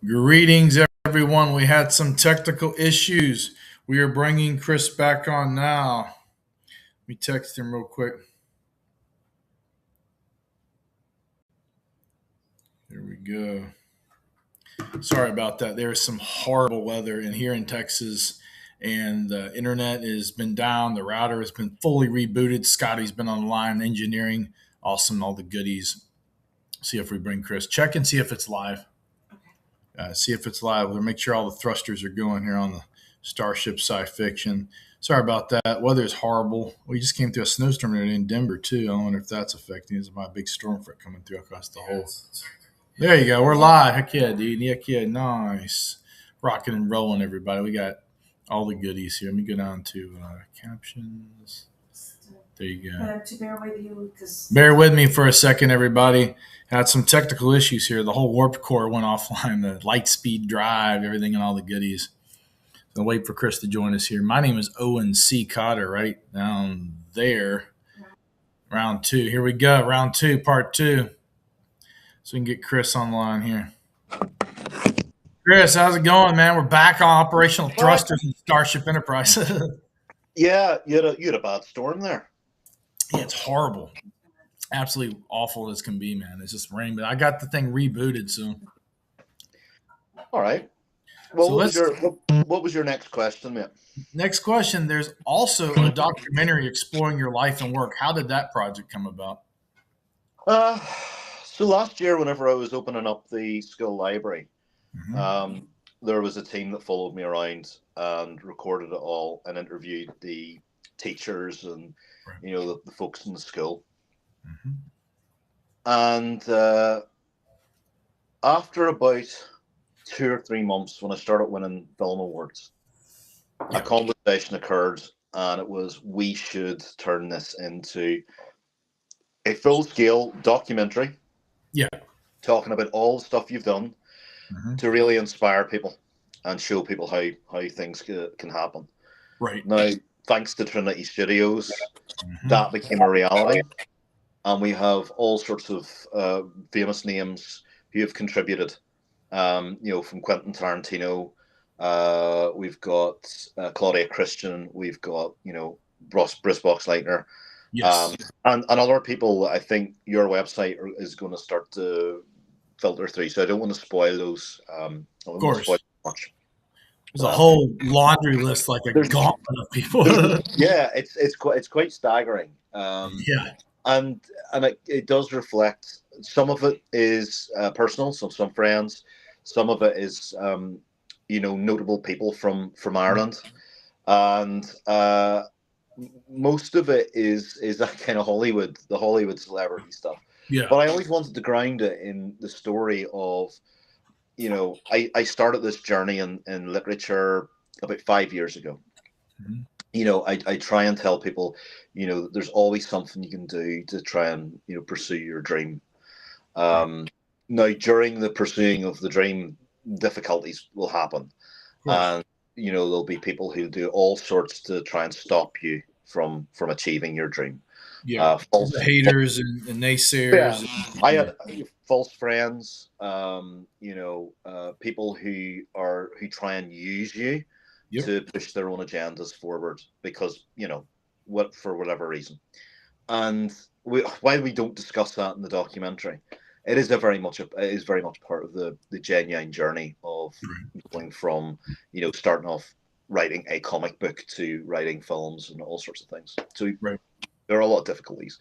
Greetings, everyone. We had some technical issues. We are bringing Chris back on now. Let me text him real quick. Here we go. Sorry about that. There's some horrible weather in here in Texas, and the internet has been down. The router has been fully rebooted. Scotty's been online engineering. Awesome, all the goodies. See if we bring Chris. Check and see if it's live. See if it's live. We'll make sure all the thrusters are going here on the Starship SciFiction. Sorry about that. Weather is horrible. We just came through a snowstorm in Denver, too. I wonder if that's affecting. There's my big storm front coming through across the whole. There you go. We're live. Heck yeah, dude. Heck yeah. Nice. Rocking and rolling, everybody. We got all the goodies here. Let me go down to captions. There you go. To bear with you, because bear with me for a second, everybody. Had some technical issues here. The whole warp core went offline, the light speed drive, everything, and all the goodies. So wait for Chris to join us here. My name is Owen C. Cotter, right down there. Round two. Here we go. Round two, part two. So we can get Chris online here. Chris, how's it going, man? We're back on operational thrusters in Starship Enterprise. Yeah, you had a bad storm there. Yeah, it's horrible. Absolutely awful as can be, man. It's just rain, but I got the thing rebooted, so. All right. Well, So what was your next question, man? Next question. There's also a documentary exploring your life and work. How did that project come about? So last year, whenever I was opening up the school library, there was a team that followed me around and recorded it all and interviewed the teachers and the folks in the school. And after about 2 or 3 months, when I started winning film awards, a conversation occurred, and it was, we should turn this into a full-scale documentary. Yeah, talking about all the stuff you've done to really inspire people and show people how things can happen. Right. Now, thanks to Trinity Studios, that became a reality. And we have all sorts of famous names who have contributed, from Quentin Tarantino. We've got Claudia Christian. We've got, Brice Boxleitner. Yes. And other people. I think your website is going to start to filter through, so I don't want to spoil those. Of course. Spoil much. There's a whole laundry list, like a gauntlet of people. Yeah, it's quite staggering. And it does reflect. Some of it is personal, so some friends. Some of it is notable people from Ireland, and most of it is that kind of the Hollywood celebrity stuff. Yeah. But I always wanted to ground it in the story of, I started this journey in literature about 5 years ago. I try and tell people, there's always something you can do to try and, pursue your dream. Now, during the pursuing of the dream, difficulties will happen. And, there'll be people who do all sorts to try and stop you from achieving your dream. Yeah, false haters and naysayers. Yeah. I had false friends, people who try and use you to push their own agendas forward because, for whatever reason. And why we don't discuss that in the documentary, it is very much part of the genuine journey of going from, starting off writing a comic book to writing films and all sorts of things. So there are a lot of difficulties.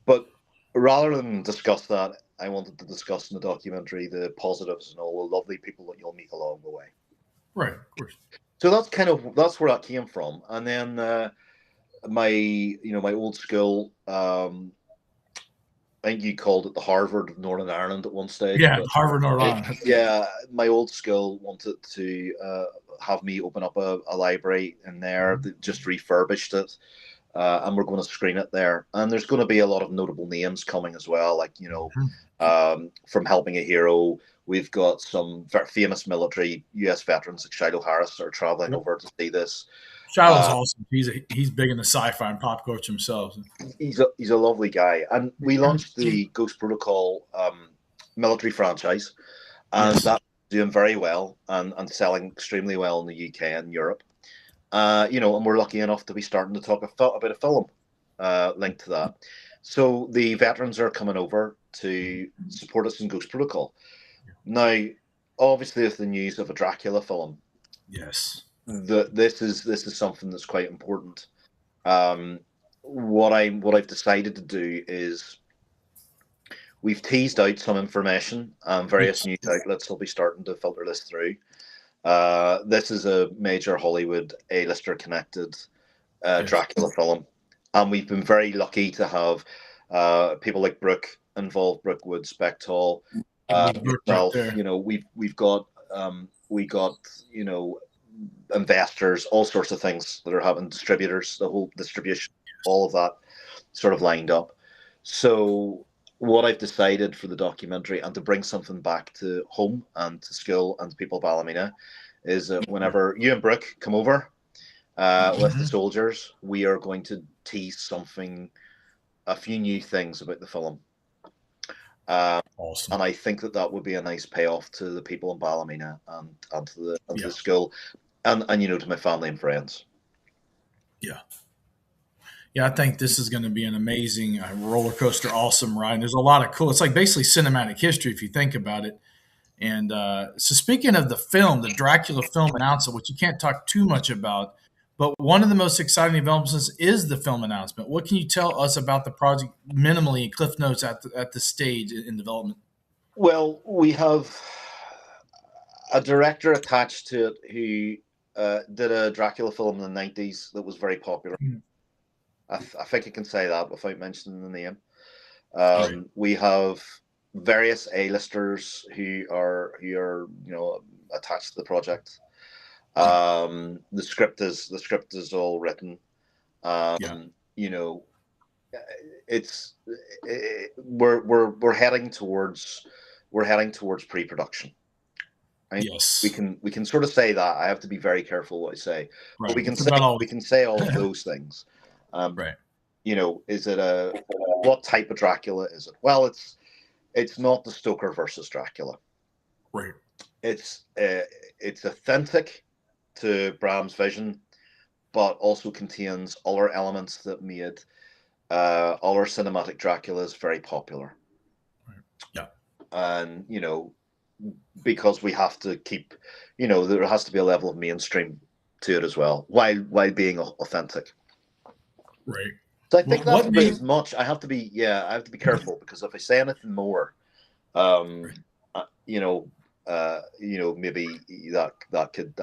But rather than discuss that, I wanted to discuss in the documentary the positives and all the lovely people that you'll meet along the way. Right, of course. So that's where that came from. And then my old school, I think you called it the Harvard of Northern Ireland at one stage. Yeah, Harvard Northern Ireland. Yeah, my old school wanted to have me open up a library in there, just refurbished it. And we're going to screen it there. And there's going to be a lot of notable names coming as well, like, from Helping a Hero. We've got some very famous military U.S. veterans like Shiloh Harris are traveling over to see this. Shiloh's awesome. He's big in the sci-fi and pop culture himself. He's a lovely guy. And we launched the Ghost Protocol military franchise. And doing very well and selling extremely well in the UK and Europe. You know, and we're lucky enough to be starting to talk about a film linked to that. So the veterans are coming over to support us in Ghost Protocol. Now, obviously, with the news of a Dracula film, yes, this is something that's quite important. What I've decided to do is we've teased out some information. Various news outlets will be starting to filter this through. This is a major Hollywood A-lister connected Dracula film, and we've been very lucky to have people like Brooke involved, Brooke Wood, Spectall, myself. You know, we got you know, investors, all sorts of things that are having distributors, the whole distribution, all of that sort of lined up. So what I've decided for the documentary, and to bring something back to home and to school and to people of Ballymena, is that whenever you and Brooke come over with the soldiers, we are going to tease something, a few new things about the film. Awesome. And I think that would be a nice payoff to the people in Ballymena and to the school and you know, to my family and friends. Yeah. Yeah, I think this is going to be an amazing roller coaster, awesome ride. There's a lot of cool. It's like basically cinematic history if you think about it. And so, speaking of the film, the Dracula film announcement, which you can't talk too much about, but one of the most exciting developments is the film announcement. What can you tell us about the project, minimally, cliff notes at the stage in development? Well, we have a director attached to it who did a Dracula film in the 90s that was very popular. I think I can say that without mentioning the name. We have various A-listers who are you know, attached to the project. The script is all written. You know, we're heading towards pre-production. Right? Yes, we can sort of say that. I have to be very careful what I say, but we can say all of those things. Right. You know, is it what type of Dracula is it? Well, it's not the Stoker versus Dracula. Right. It's authentic to Bram's vision, but also contains other elements that made other cinematic Draculas very popular. Right. Yeah. And you know, because we have to keep, you know, there has to be a level of mainstream to it as well, while being authentic. Right. So I think that's about as much. I have to be careful, because if I say anything more, you know, maybe that could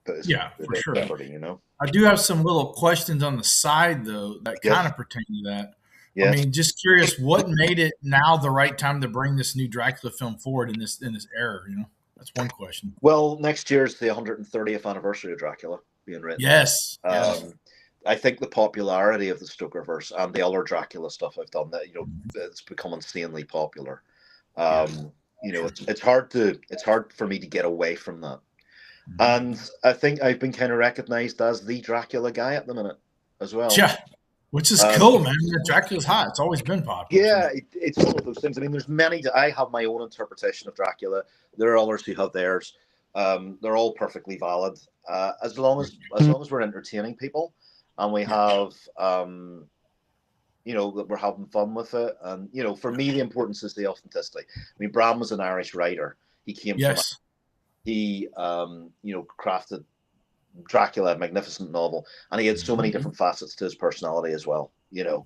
put us for sure. jeopardy, you know. I do have some little questions on the side though that kind of pertain to that. I mean, just curious, what made it now the right time to bring this new Dracula film forward in this era? You know, that's one question. Well, next year's the 130th anniversary of Dracula being written. Yes. I think the popularity of the Stokerverse and the other Dracula stuff I've done, that, you know, it's become insanely popular. You know, it's hard for me to get away from that. And I think I've been kind of recognized as the Dracula guy at the minute as well. Yeah, which is cool, man. Dracula's hot. It's always been popular. Yeah, it's one of those things. I mean, there's many. I have my own interpretation of Dracula. There are others who have theirs. They're all perfectly valid, as long as we're entertaining people and we have, you know, that we're having fun with it. And you know, for me, the importance is the authenticity. I mean, Bram was an Irish writer. He came from. He, you know, crafted Dracula, a magnificent novel, and he had so many different facets to his personality as well. You know,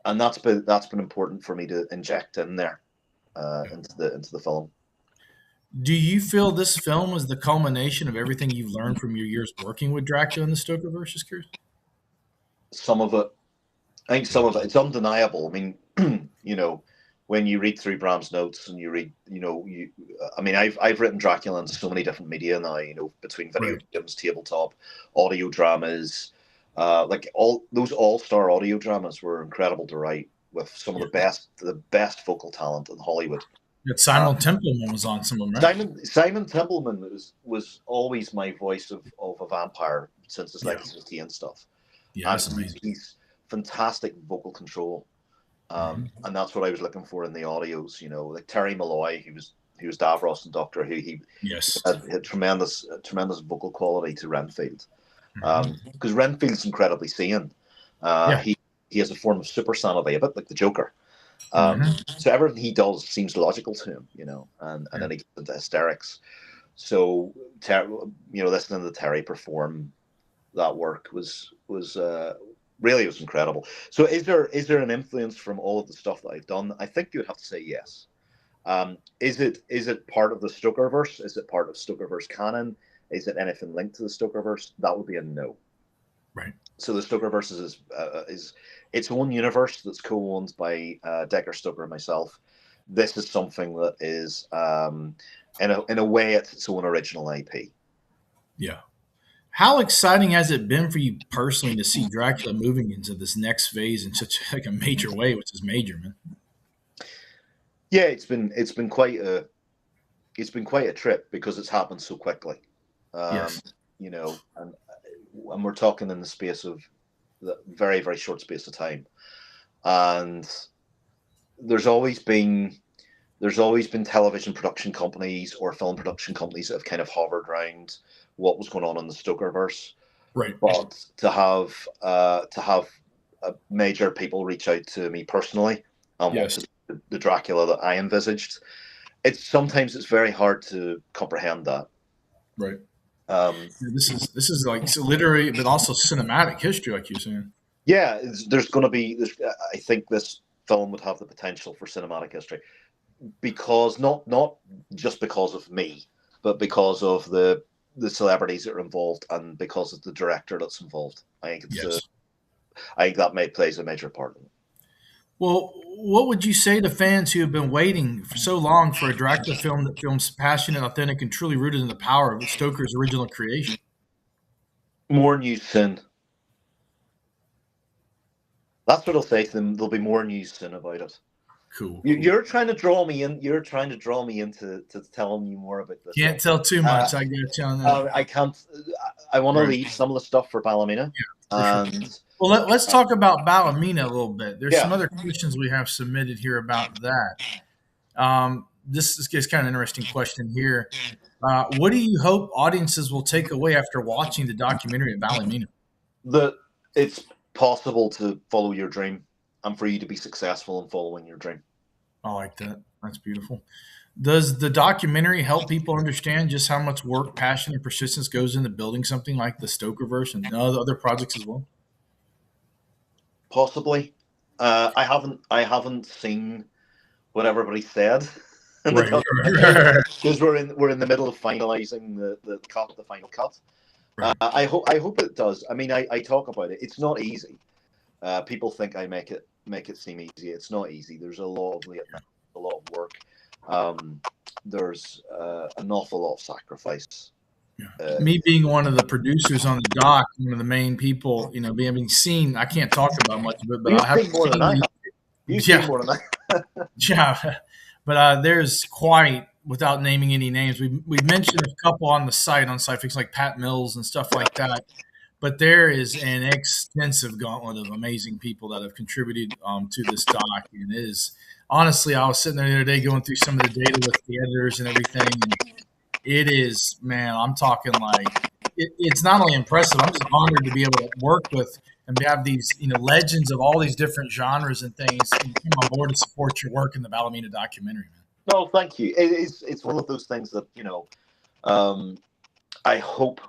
and that's been important for me to inject in there into the film. Do you feel this film is the culmination of everything you've learned from your years working with Dracula and the Stokerverse? Just curious. Some of it, I think, it's undeniable. I mean, you know, when you read through Bram's notes and you read, you know, I mean, I've written Dracula in so many different media now, you know, between video games, tabletop, audio dramas, like all those all-star audio dramas were incredible to write, with some of the best vocal talent in Hollywood. Simon Templeman was on some of them, right? Simon Templeman was always my voice of a vampire since his Legacy of Tea and stuff. Yeah, that's amazing. He's fantastic vocal control. And that's what I was looking for in the audios, you know, like Terry Malloy, who was Davros in Doctor Who. He Yes. had tremendous vocal quality to Renfield, Mhm. because Renfield's incredibly sane. Yeah. He has a form of super sanity, a bit like the Joker. Mhm. So everything he does seems logical to him, and Yeah. then he gets into hysterics. So, listening to Terry perform that work was really, it was incredible. So, is there an influence from all of the stuff that I've done? I think you would have to say yes. Is it part of the Stokerverse? Is it part of Stokerverse canon? Is it anything linked to the Stokerverse? That would be a no. Right. So the Stokerverse is its own universe that's co-owned by Decker Stoker and myself. This is something that is, in a way, it's its own original IP. Yeah. How exciting has it been for you personally to see Dracula moving into this next phase in such like a major way, which is major, man? Yeah, it's been quite a trip because it's happened so quickly. Um, Yes. and we're talking in the space of the very, very short space of time. And there's always been television production companies or film production companies that have kind of hovered around what was going on in the Stokerverse. Right. But to have major people reach out to me personally on what Yes. was the Dracula that I envisaged, it's very hard to comprehend that. Right. Um, Yeah, this is like so literary, but also cinematic history, like you're saying. yeah, there's going to be. I think this film would have the potential for cinematic history, because not just because of me, but because of the celebrities that are involved, and because of the director that's involved. Yes. I think that plays a major part in it. Well, what would you say to fans who have been waiting for so long for a Dracula film that films passionate, authentic, and truly rooted in the power of Stoker's original creation? More news soon. That's what I'll say to them. There'll be more news soon about it. Cool, cool. You're trying to draw me in. You're trying to draw me into telling you more about this Can't one. tell too Uh, much. I get you on that. I can't. I want to Right. leave some of the stuff for Ballymena, For sure. and Well, let's talk about Ballymena a little bit. There's some yeah, other questions we have submitted here about that. This is kind of an interesting question here. What do you hope audiences will take away after watching the documentary at Ballymena? that it's possible to follow your dream, and for you to be successful in following your dream. I like that. That's beautiful. Does the documentary help people understand just how much work, passion, and persistence goes into building something like the Stokerverse and other projects as well? Possibly, I haven't seen what everybody said in the Right. documentary, because we're in the middle of finalizing the final cut. Right. I hope it does. I mean, I talk about it. It's not easy. People think I make it seem easy. It's not easy. There's a lot of a lot of work. There's an awful lot of sacrifice. Yeah. Me being one of the producers on the doc, one of the main people, being seen, I can't talk about much of it, but You've I have seen more than I seen, have. You've seen yeah, more than I. yeah. But there's quite, without naming any names, we've mentioned a couple on the site on SciFiction, like Pat Mills and stuff like that. But there is an extensive gauntlet of amazing people that have contributed to this doc, and it is honestly, I was sitting there the other day going through some of the data with the editors and everything, and it is, man, I'm talking like it's not only impressive. I'm just honored to be able to work with and have these, legends of all these different genres and things, and come on board to support your work in the Ballymena documentary, man. No, thank you. It's one of those things that Um, I hope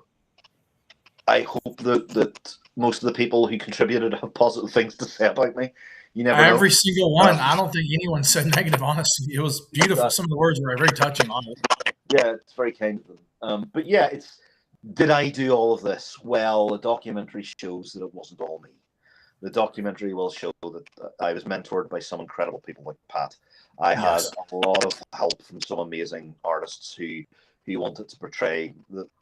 that most of the people who contributed have positive things to say about me. You never know. Every single one. I don't think anyone said negative. Honestly, it was beautiful. Some of the words were very touching on it. Yeah, it's very kind of them. But yeah, did I do all of this? Well, the documentary shows that it wasn't all me. The documentary will show that I was mentored by some incredible people like Pat. I had Yes. a lot of help from some amazing artists who wanted to portray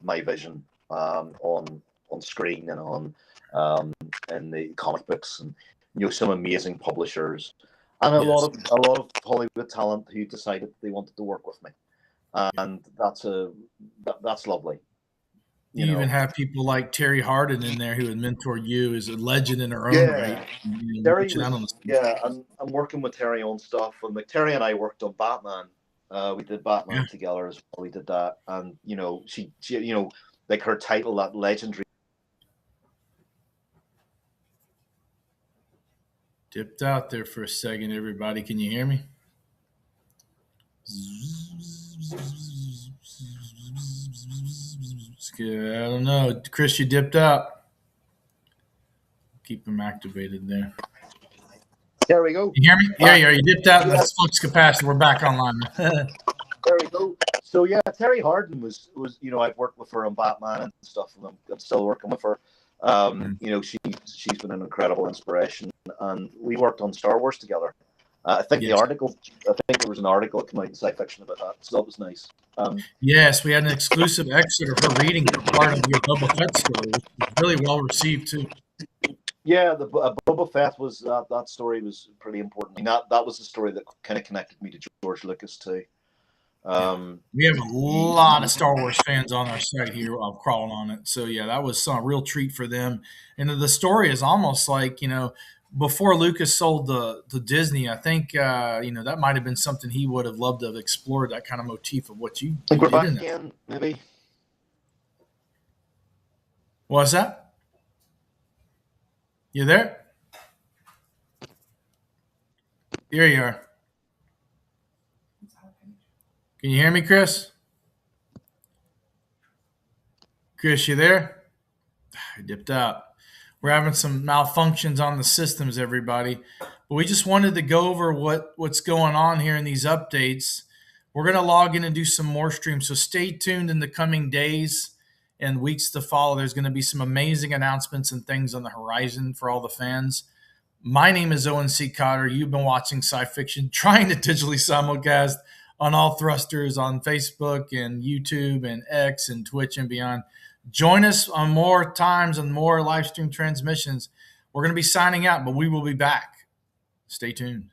my vision on screen and on in the comic books, and some amazing publishers, and a Yes. lot of Hollywood talent who decided they wanted to work with me, and that's lovely. You even have people like Terry Hardin in there who had mentored you, is a legend in her own right. Terry Reaching out on was, the yeah, I'm working with Terry on stuff, and like Terry and I worked on Batman We did Batman Yeah. together as well. We did that, and she like her title, that legendary. Dipped out there for a second, everybody. Can you hear me? I don't know. Chris, you dipped out. Keep him activated there. There we go. You hear me? There you are. You dipped out. That's flux capacitor. We're back online. There we go. So yeah, Terry Hardin was I've worked with her on Batman and stuff, and I'm still working with her. She's been an incredible inspiration, and we worked on Star Wars together. I think there was an article that came out in SciFiction about that, so that was nice. Yes, we had an exclusive exit of her reading part of your Boba Fett story, which was really well received too. Yeah, the Boba Fett was that story was pretty important. That was the story that kind of connected me to George Lucas too. We have a lot of Star Wars fans on our site here crawling on it. So, yeah, that was a real treat for them. And the story is almost like, before Lucas sold to Disney, I think, that might have been something he would have loved to have explored, that kind of motif of what you think we're did back in that. again, maybe. What's that? You there? Here you are. Can you hear me, Chris? Chris, you there? I dipped out. We're having some malfunctions on the systems, everybody. But we just wanted to go over what's going on here in these updates. We're going to log in and do some more streams. So stay tuned in the coming days and weeks to follow. There's going to be some amazing announcements and things on the horizon for all the fans. My name is Owen C. Cotter. You've been watching SciFiction, trying to digitally simulcast on all thrusters on Facebook and YouTube and X and Twitch and beyond. Join us on more times and more live stream transmissions. We're going to be signing out, but we will be back. Stay tuned.